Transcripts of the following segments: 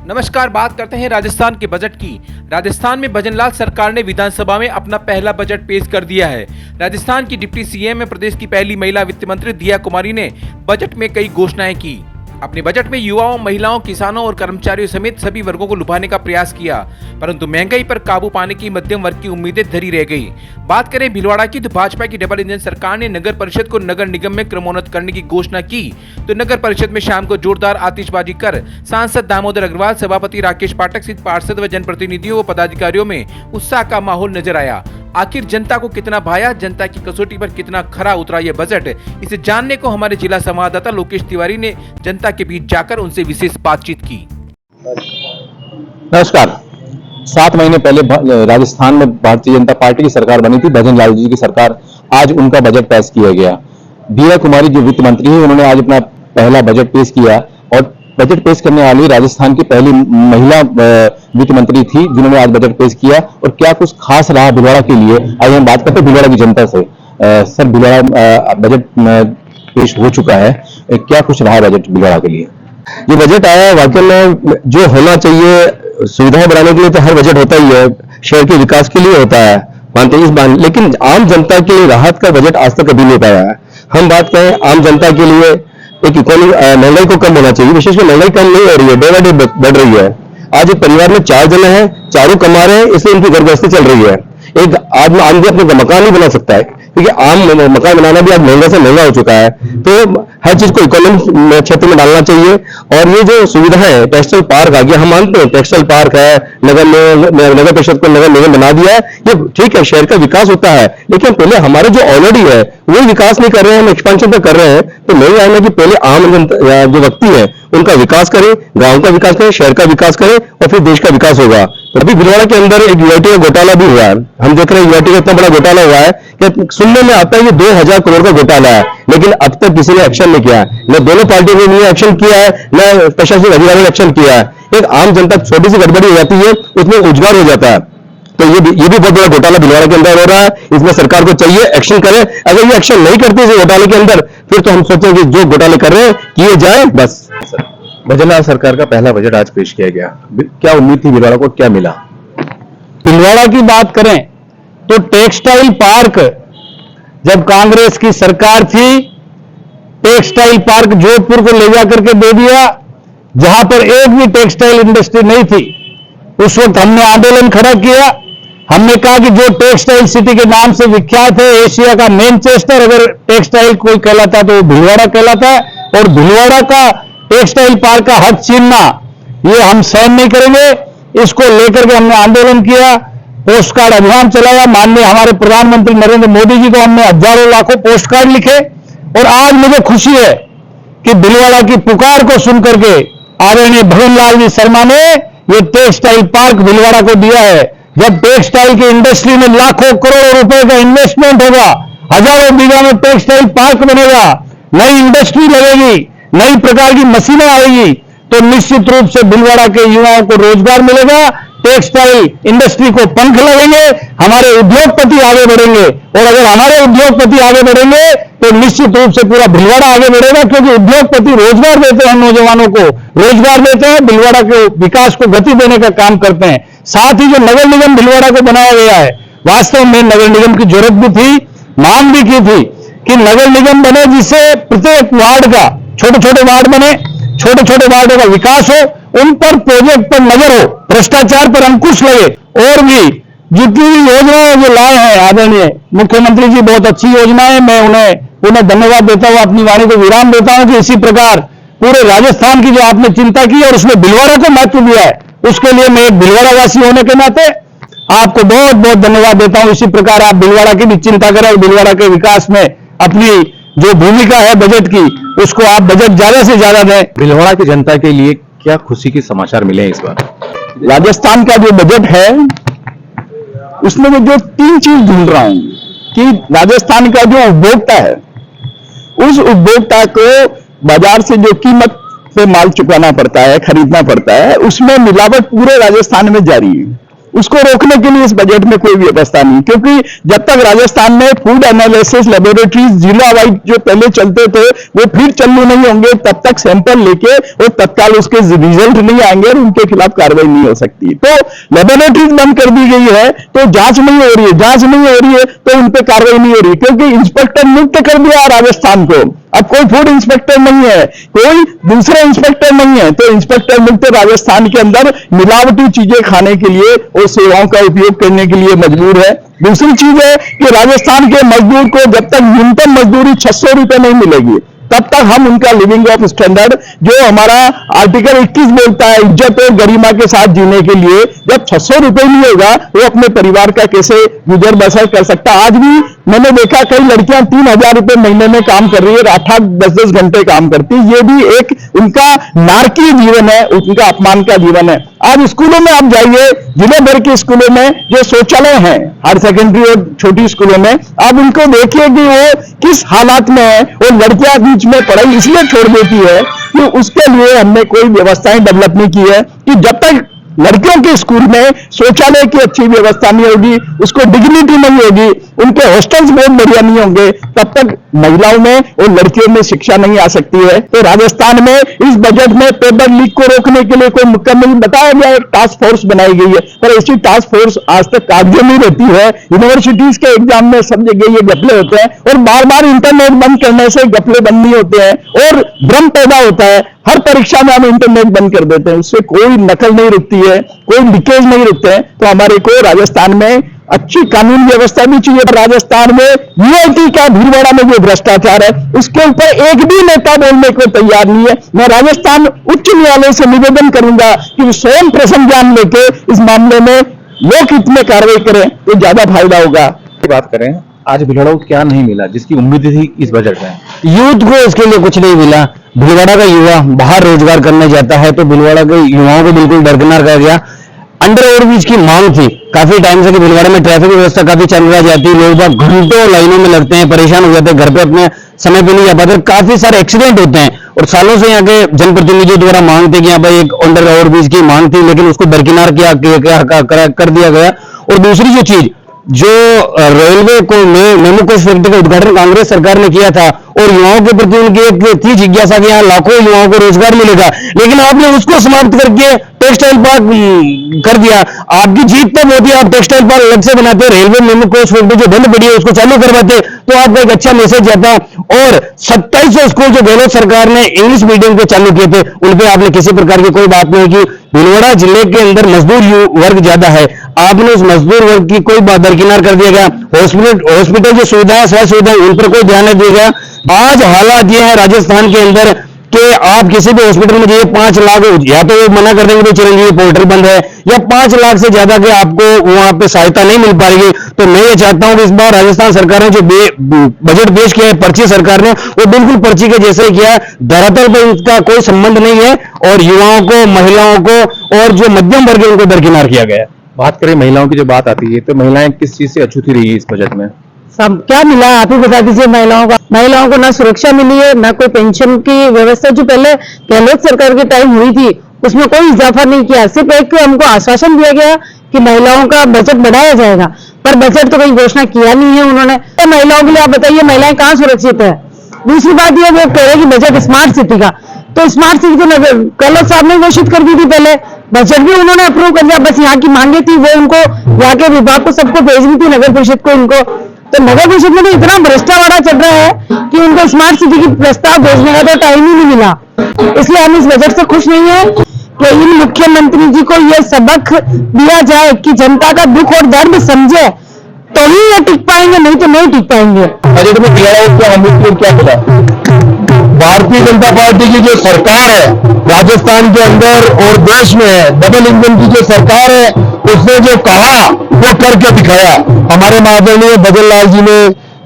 नमस्कार, बात करते हैं राजस्थान के बजट की। राजस्थान में भजनलाल सरकार ने विधानसभा में अपना पहला बजट पेश कर दिया है। राजस्थान की डिप्टी सीएम में प्रदेश की पहली महिला वित्त मंत्री दिया कुमारी ने बजट में कई घोषणाएं की। अपने बजट में युवाओं, महिलाओं, किसानों और कर्मचारियों समेत सभी वर्गों को लुभाने का प्रयास किया, परंतु महंगाई पर काबू पाने की मध्यम वर्ग की उम्मीदें धरी रह गई। बात करें भीलवाड़ा की, तो भाजपा की डबल इंजन सरकार ने नगर परिषद को नगर निगम में क्रमोन्नत करने की घोषणा की, तो नगर परिषद में शाम को जोरदार आतिशबाजी कर सांसद दामोदर अग्रवाल, सभापति राकेश पाठक सहित पार्षद व जनप्रतिनिधियों व पदाधिकारियों में उत्साह का माहौल नजर आया। आखिर जनता को कितना भाया, जनता की कसौटी पर कितना खरा उतरा यह बजट, इसे जानने को हमारे जिला संवाददाता लोकेश तिवारी ने जनता के बीच जाकर उनसे विशेष बातचीत की। नमस्कार। 7 महीने पहले राजस्थान में भारतीय जनता पार्टी की सरकार बनी थी, भजनलाल जी की सरकार। आज उनका बजट पेश किया गया। दिया कुमारी जो वित्त मंत्री है, उन्होंने आज अपना पहला बजट पेश किया और बजट पेश करने वाली राजस्थान की पहली महिला वित्त मंत्री थी जिन्होंने आज बजट पेश किया। और क्या कुछ खास रहा भीलवाड़ा के लिए, आज हम बात करते हैं भीलवाड़ा की जनता से। सर, भीलवाड़ा बजट पेश हो चुका है, क्या कुछ रहा बजट भीलवाड़ा के लिए? ये बजट आया वाकई में जो होना चाहिए, सुविधाएं बढ़ाने के लिए तो हर बजट होता ही है, शहर के विकास के लिए होता है, मानते हैं इस बात, लेकिन आम जनता के लिए राहत का बजट आज तक कभी नहीं पाया है। हम बात करें आम जनता के लिए, एक इकोनॉमी महंगाई को कम होना चाहिए, विशेषकर महंगाई कम नहीं हो रही है, डे बाय डे बढ़ रही है। आज एक परिवार में 4 जने हैं, चारों कमा रहे हैं, इसलिए उनकी घर गृहस्थी चल रही है। एक आदमी अपने मकान नहीं बना सकता है, क्योंकि आम मकान बनाना भी आज महंगा से महंगा हो चुका है। तो हर चीज को इकोनॉमिक क्षेत्र में डालना चाहिए। और ये जो सुविधा है, टेक्सटाइल पार्क आ गया, हम मानते हैं टेक्सटाइल पार्क है, नगर परिषद को नगर निगम बना दिया है, ये ठीक है, शहर का विकास होता है, लेकिन पहले हमारे जो ऑलरेडी है वो विकास नहीं कर रहे हैं, हम एक्सपेंशन तो कर रहे हैं। तो मेरी राय है कि पहले आम जनता जो व्यक्ति है उनका विकास करें, गांव का विकास करें, शहर का विकास करें, और फिर देश का विकास होगा। तो अभी भीलवाड़ा के अंदर एक यूआईटी का घोटाला भी हुआ है। हम देख रहे हैं यूआईटी का इतना बड़ा घोटाला हुआ है कि सुनने में आता है कि 2000 करोड़ का घोटाला है, लेकिन अब तक किसी ने एक्शन नहीं किया है। न दोनों पार्टियों ने एक्शन किया है, न प्रशासनिक अधिकारी ने एक्शन किया है। एक आम जनता छोटी सी गड़बड़ी हो जाती है, उसमें उजगार हो जाता है। तो ये भी बहुत बड़ा घोटाला भीलवाड़ा के अंदर हो रहा है। इसमें सरकार को चाहिए एक्शन करे। अगर ये एक्शन नहीं करती इस घोटाले के अंदर, फिर तो हम सोचें कि जो घोटाले कर रहे हैं किए जाए बस। भजनलाल सरकार का पहला बजट आज पेश किया गया, क्या उम्मीद थी भीलवाड़ा को, क्या मिला? भीलवाड़ा की बात करें तो टेक्सटाइल पार्क, जब कांग्रेस की सरकार थी, टेक्सटाइल पार्क जोधपुर को ले जाकर के दे दिया, जहां पर एक भी टेक्सटाइल इंडस्ट्री नहीं थी। उस वक्त हमने आंदोलन खड़ा किया। हमने कहा कि जो टेक्सटाइल सिटी के नाम से विख्यात है, एशिया का मैनचेस्टर, अगर टेक्सटाइल कोई कहलाता तो वो भीलवाड़ा कहलाता है। और भीलवाड़ा का टेक्सटाइल पार्क का हक छीनना, ये हम सहन नहीं करेंगे। इसको लेकर के हमने आंदोलन किया, पोस्ट कार्ड अभियान चलाया। माननीय हमारे प्रधानमंत्री नरेंद्र मोदी जी को हमने हजारों लाखों पोस्ट कार्ड लिखे। और आज मुझे खुशी है कि भीलवाड़ा की पुकार को सुनकर के आदरणीय भजनलाल जी शर्मा ने ये टेक्सटाइल पार्क भीलवाड़ा को दिया है। जब टेक्सटाइल की इंडस्ट्री में लाखों करोड़ों रुपए का इन्वेस्टमेंट होगा, हजारों बीघा में टेक्सटाइल पार्क बनेगा, नई इंडस्ट्री लगेगी, नई प्रकार की मशीनें आएगी, तो निश्चित रूप से भीलवाड़ा के युवाओं को रोजगार मिलेगा, टेक्सटाइल इंडस्ट्री को पंख लगेंगे, हमारे उद्योगपति आगे बढ़ेंगे। और अगर हमारे उद्योगपति आगे बढ़ेंगे तो निश्चित रूप से पूरा भीलवाड़ा आगे बढ़ेगा, क्योंकि उद्योगपति रोजगार देते हैं, नौजवानों को रोजगार देते हैं, भीलवाड़ा के विकास को गति देने का काम करते हैं। साथ ही जो नगर निगम भीलवाड़ा को बनाया गया है, वास्तव में नगर निगम की जरूरत भी थी, मांग भी की थी कि नगर निगम बने जिससे प्रत्येक वार्ड का, छोटे छोटे वार्ड बने, छोटे छोटे वार्डों का विकास हो, उन पर प्रोजेक्ट पर नजर हो, भ्रष्टाचार पर अंकुश लगे। और भी जितनी भी योजनाएं जो लाए हैं आदरणीय मुख्यमंत्री जी, बहुत अच्छी योजनाएं, मैं उन्हें धन्यवाद देता हूं, अपनी वाणी को विराम देता हूं कि इसी प्रकार पूरे राजस्थान की जो आपने चिंता की और उसमें भीलवाड़ा को महत्व दिया है, उसके लिए मैं एक भीलवाड़ा वासी होने के नाते आपको बहुत बहुत धन्यवाद देता हूं। इसी प्रकार आप भीलवाड़ा की भी चिंता करें और भीलवाड़ा के विकास में अपनी जो भूमिका है बजट की, उसको आप बजट ज्यादा से ज्यादा दें। भीलवाड़ा की जनता के लिए क्या खुशी के समाचार मिले हैं इस बार? राजस्थान का जो बजट है उसमें मैं जो 3 चीज ढूंढ रहा हूं कि राजस्थान का जो उपभोक्ता है, उस उपभोक्ता को बाजार से जो कीमत पे माल चुकाना पड़ता है, खरीदना पड़ता है, उसमें मिलावट पूरे राजस्थान में जारी है। उसको रोकने के लिए इस बजट में कोई व्यवस्था नहीं, क्योंकि जब तक राजस्थान में फूड एनालिसिस लेबोरेटरीज जिला वाइज जो पहले चलते थे वो फिर चालू नहीं होंगे, तब तक सैंपल लेके और तत्काल उसके रिजल्ट नहीं आएंगे और उनके खिलाफ कार्रवाई नहीं हो सकती। तो लेबोरेटरीज बंद कर दी गई है तो जांच नहीं हो रही है, जांच नहीं हो रही है तो उन पर कार्रवाई नहीं हो रही, क्योंकि इंस्पेक्टर नियुक्त कर दिया राजस्थान को। अब कोई फूड इंस्पेक्टर नहीं है, कोई दूसरा इंस्पेक्टर नहीं है, तो इंस्पेक्टर नियुक्त राजस्थान के अंदर मिलावटी चीजें खाने के लिए और सेवाओं का उपयोग करने के लिए मजबूर है। दूसरी चीज है कि राजस्थान के मजदूर को जब तक न्यूनतम मजदूरी 600 रुपए नहीं मिलेगी तब तक हम उनका लिविंग ऑफ स्टैंडर्ड जो हमारा आर्टिकल 21 बोलता है इज्जत और गरिमा के साथ जीने के लिए, जब 600 रुपए नहीं होगा वो अपने परिवार का कैसे गुजर बसर कर सकता। आज भी मैंने देखा कई लड़कियां 3000 रुपए महीने में काम कर रही है, 8-8 10-10 घंटे काम करती है। ये भी एक उनका नारकीय जीवन है, उनका अपमान का जीवन है। आज स्कूलों में आप जाइए, जिले भर के स्कूलों में जो शौचालय हैं हायर सेकेंडरी और छोटी स्कूलों में, आप उनको देखिए कि वो किस हालात में है, और लड़कियां बीच में पढ़ाई इसलिए छोड़ देती है कि उसके लिए हमने कोई व्यवस्थाएं डेवलप नहीं की है कि जब तक लड़कियों के स्कूल में शौचालय की अच्छी व्यवस्था नहीं होगी, उसको डिग्निटी नहीं होगी, उनके हॉस्टल्स बहुत बढ़िया नहीं होंगे, तब तक महिलाओं में और लड़कियों में शिक्षा नहीं आ सकती है। तो राजस्थान में इस बजट में पेपर लीक को रोकने के लिए कोई मुकम्मल बताया गया, एक टास्क फोर्स बनाई गई है, पर ऐसी टास्क फोर्स आज तक कागजों में रहती है। यूनिवर्सिटीज के एग्जाम में सब जगह ये घपले होते हैं और बार बार इंटरनेट बंद करने से घपले बंद नहीं होते हैं और भ्रम पैदा होता है। हर परीक्षा में हम इंटरनेट बंद कर देते हैं, उससे कोई नकल नहीं रुकती है, कोई लीकेज नहीं रुकते हैं। तो हमारे को राजस्थान में अच्छी कानून व्यवस्था भी चाहिए। राजस्थान में यूआईटी का भीलवाड़ा में जो भ्रष्टाचार है उसके ऊपर एक भी नेता बोलने को तैयार नहीं है। मैं राजस्थान उच्च न्यायालय से निवेदन करूंगा कि वो स्वयं प्रसंग ज्ञान लेके इस मामले में लोक हित में कार्रवाई करें तो ज्यादा फायदा होगा। बात करें, आज भीलवाड़ा को क्या नहीं मिला जिसकी उम्मीद थी इस बजट में? यूथ को इसके लिए कुछ नहीं मिला। भीलवाड़ा का युवा बाहर रोजगार करने जाता है तो भीलवाड़ा के युवाओं को बिल्कुल दरकिनार कर दिया। अंडर ओवरब्रिज की मांग थी काफी टाइम से कि भीलवाड़ा में ट्रैफिक व्यवस्था काफी चल रहा जाती है, लोग घंटों लाइनों में लगते हैं, परेशान हो जाते हैं, घर पे अपने समय पे नहीं जा पाते, काफी सारे एक्सीडेंट होते हैं। और सालों से यहाँ के जनप्रतिनिधियों द्वारा मांग थी कि यहाँ पर एक अंडर ओवरब्रिज की मांग थी, लेकिन उसको दरकिनार कर दिया गया। और दूसरी जो चीज जो रेलवे को मेमू कोच फैक्ट्री का उद्घाटन कांग्रेस सरकार ने किया था और युवाओं के प्रति उनकी एक थी जिज्ञासा कि यहाँ लाखों युवाओं को रोजगार मिलेगा, लेकिन आपने उसको समाप्त करके टेक्सटाइल पार्क कर दिया। आपकी जीत तब होती है आप टेक्सटाइल पार्क अलग से बनाते, रेलवे मेमू कोच फैक्ट्री जो बंद पड़ी है उसको चालू करवाते, तो आपका एक अच्छा मैसेज जाता। और 2700 स्कूल जो गहलोत सरकार ने इंग्लिश मीडियम के चालू किए थे उन पे आपने किसी प्रकार की कोई बात नहीं की। भीलवाड़ा जिले के अंदर मजदूर वर्ग ज्यादा है, आपने उस मजदूर वर्ग की कोई बात दरकिनार कर दिया गया। हॉस्पिटल जो सुविधाएं स्वास्थ्य सुविधाएं उन पर कोई ध्यान नहीं दिया गया। आज हालात ये है राजस्थान के अंदर कि आप किसी भी हॉस्पिटल में जाइए 5 लाख, या तो वो मना कर देंगे तो चिरंजीवी पोर्टल बंद है, या 5 लाख से ज्यादा के आपको वहां पे सहायता नहीं मिल पाएगी। तो मैं ये चाहता हूं कि इस बार राजस्थान सरकार ने जो बजट पेश किया है पर्ची सरकार ने, वो बिल्कुल पर्ची के जैसे ही किया है, धरातल पर इसका कोई संबंध नहीं है और युवाओं को, महिलाओं को और जो मध्यम वर्ग है उनको दरकिनार किया गया है। बात करें महिलाओं की जो बात आती है तो महिलाएं किस चीज से अछूती रही है इस बजट में? सब क्या मिला आप ही बता दीजिए। महिलाओं को ना सुरक्षा मिली है, ना कोई पेंशन की व्यवस्था जो पहले गहलोत सरकार के टाइम हुई थी उसमें कोई इजाफा नहीं किया। सिर्फ एक हमको आश्वासन दिया गया कि महिलाओं का बजट बढ़ाया जाएगा, पर बजट तो कोई घोषणा किया नहीं है उन्होंने। तो महिलाओं के लिए आप बताइए महिलाएं कहाँ सुरक्षित है। दूसरी बात यह वो कह रहे कि बजट स्मार्ट सिटी का, तो स्मार्ट सिटी तो गहलोत साहब ने घोषित कर दी थी, पहले बजट भी उन्होंने अप्रूव कर दिया, बस यहाँ की मांगे थी वो उनको यहाँ के विभाग को सबको भेजनी थी, नगर परिषद को इनको। तो नगर परिषद में तो इतना भ्रष्टाचार चल रहा है कि उनको स्मार्ट सिटी की प्रस्ताव भेजने का तो टाइम ही नहीं मिला। इसलिए हम इस बजट से खुश नहीं है कि इन मुख्यमंत्री जी को यह सबक दिया जाए कि जनता का दुख और दर्द समझे तो ही ये टिक पाएंगे, नहीं तो नहीं टिक पाएंगे। बजट में क्या मिला? भारतीय जनता पार्टी की जो सरकार है राजस्थान के अंदर और देश में है, डबल इंजन की जो सरकार है, उसने जो कहा वो करके दिखाया। हमारे माननीय भजन लाल जी ने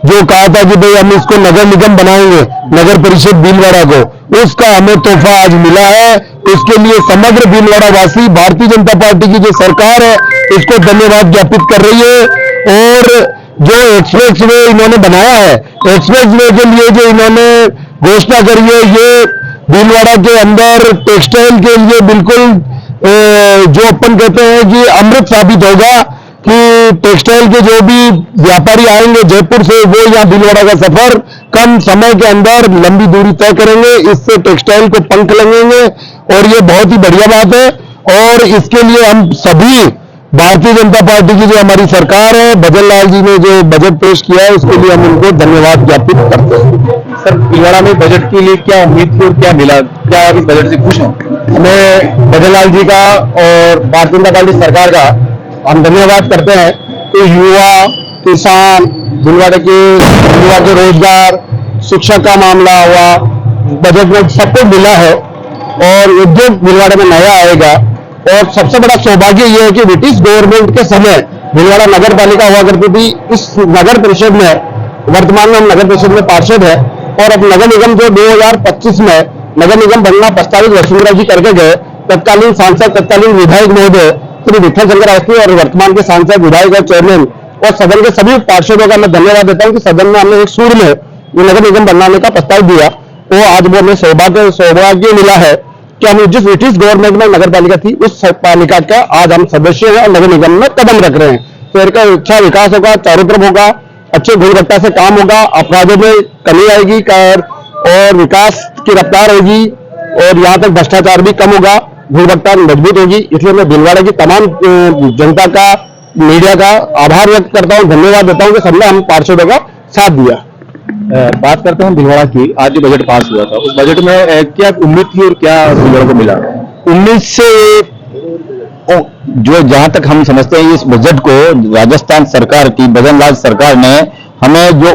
जो कहा था कि भाई हम इसको नगर निगम बनाएंगे, नगर परिषद भीलवाड़ा को, उसका हमें तोहफा आज मिला है। इसके लिए समग्र भीलवाड़ा वासी भारतीय जनता पार्टी की जो सरकार है इसको धन्यवाद ज्ञापित कर रही है। और जो एक्सप्रेस वे इन्होंने बनाया है, एक्सप्रेस वे के लिए जो इन्होंने घोषणा करी है, ये भीलवाड़ा के अंदर टेक्सटाइल के लिए बिल्कुल जो अपन कहते हैं कि अमृत साबित होगा कि टेक्सटाइल के जो भी व्यापारी आएंगे जयपुर से, वो यहाँ भीलवाड़ा का सफर कम समय के अंदर लंबी दूरी तय करेंगे। इससे टेक्सटाइल को पंख लगेंगे और ये बहुत ही बढ़िया बात है। और इसके लिए हम सभी भारतीय जनता पार्टी की जो हमारी सरकार है, भजन लाल जी ने जो बजट पेश किया है, उसके लिए हम उनको धन्यवाद ज्ञापित करते हैं। सर, भीलवाड़ा में बजट के लिए क्या उम्मीद थी और क्या मिला? क्या आप इस बजट से खुश हैं? हमें भजन लाल जी का और भारतीय जनता पार्टी सरकार का हम धन्यवाद करते हैं कि युवा, किसान, भीलवाड़ा के युवा के रोजगार, शिक्षा का मामला हुआ, बजट में सबको मिला है और उद्योग भीलवाड़ा में नया आएगा। और सबसे बड़ा सौभाग्य यह है कि ब्रिटिश गवर्नमेंट के समय भीलवाड़ा नगर पालिका हुआ करती थी। इस नगर परिषद में वर्तमान में हम नगर परिषद में पार्षद है और अब नगर निगम जो 2025 में नगर निगम बनना प्रस्तावित वसुंधरा जी करके गए, तत्कालीन सांसद, तत्कालीन विधायक महोदय श्री विठल चंद्र अवस्थी और वर्तमान के सांसद, विधायक और चेयरमैन और सदन के सभी पार्षदों का मैं धन्यवाद देता हूं कि सदन में हमने एक सूर में ये नगर निगम बनाने का प्रस्ताव दिया। तो आज वो हमें सौभाग्य मिला है कि हम जिस ब्रिटिश गवर्नमेंट में नगर पालिका थी उस पालिका का आज हम सदस्य हैं और नगर निगम में कदम रख रहे हैं। शहर का अच्छा विकास होगा, चारों तरफ होगा, अच्छे गुणवत्ता से काम होगा, अपराधों में कमी आएगी और विकास की रफ्तार होगी और यहाँ तक भ्रष्टाचार भी कम होगा, गुणवत्ता मजबूत होगी। इसलिए मैं भीलवाड़ा की तमाम जनता का, मीडिया का आभार व्यक्त करता हूँ, धन्यवाद देता हूँ कि सबने हम पार्षदों का साथ दिया। बात करते हैं भीलवाड़ा की। आज जो बजट पास हुआ था, उस बजट में क्या उम्मीद थी और क्या भीलवाड़ा को मिला? उम्मीद से जो जहां तक हम समझते हैं इस बजट को राजस्थान सरकार की, भजन लाल सरकार ने हमें जो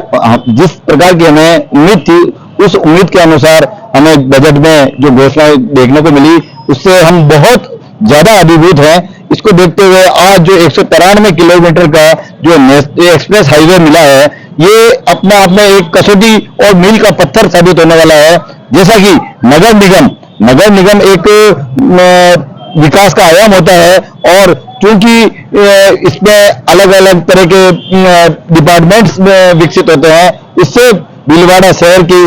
जिस प्रकार की हमें उम्मीद थी, उस उम्मीद के अनुसार हमें बजट में जो घोषणाएं देखने को मिली उससे हम बहुत ज्यादा अभिभूत हैं। इसको देखते हुए आज जो 193 किलोमीटर का जो एक्सप्रेस हाईवे मिला है, ये अपना आप में एक कसौटी और मील का पत्थर साबित होने वाला है। जैसा कि नगर निगम एक विकास का आयाम होता है और क्योंकि इसमें अलग अलग तरह के डिपार्टमेंट्स विकसित होते हैं, इससे भीलवाड़ा शहर की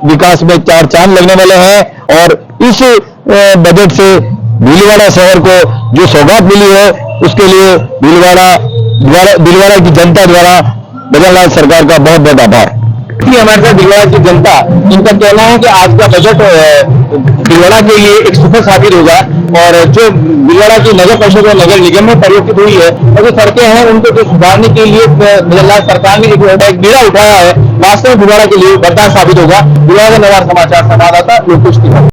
विकास में चार चांद लगने वाले हैं। और इस बजट से भीलवाड़ा शहर को जो सौगात मिली है, उसके लिए भीलवाड़ा की जनता द्वारा भजन लाल सरकार का बहुत बहुत आभार। हमारे साथ भीलवाड़ा की जनता, इनका कहना है कि आज का बजट भीलवाड़ा के लिए एक सुपर साबित होगा और जो भीलवाड़ा की नगर परिषद और नगर निगम में परिवर्तित हुई है और जो सड़कें हैं उनको जो सुधारने के लिए भजन लाल सरकार ने एक बीड़ा उठाया है, वास्तव में भीलवाड़ा के लिए वरदान साबित होगा। भीलवाड़ा का नवार समाचार संवाददाता लोकेश तिवारी।